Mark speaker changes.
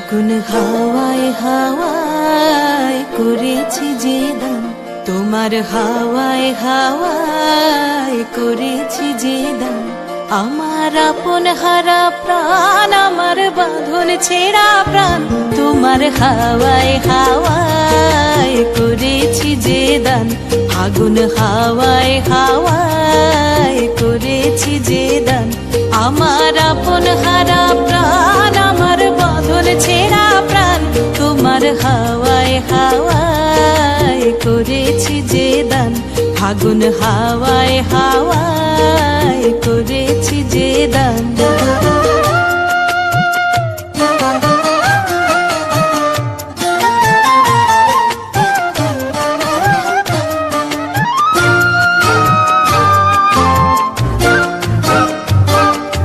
Speaker 1: ফাগুন হাওয়ায় হাওয়ায় করেছি যে দান, তোমার হাওয়ায় হাওয়ায় করেছি যে দান। আমার আপন হারা প্রাণ, আমার বাঁধন ছেঁড়া প্রাণ, তোমার হাওয়ায় হাওয়ায় করেছি যে দান। ফাগুন হাওয়ায় হাওয়ায় করেছি যে দান। আমার আপন হারা প্রাণ, আমার বাঁধন ছেঁড়া প্রাণ, তোমার হাওয়ায় হাওয়ায় করেছি যে দান। ফাগুন হাওয়ায় হাওয়ায় করেছি যে দান।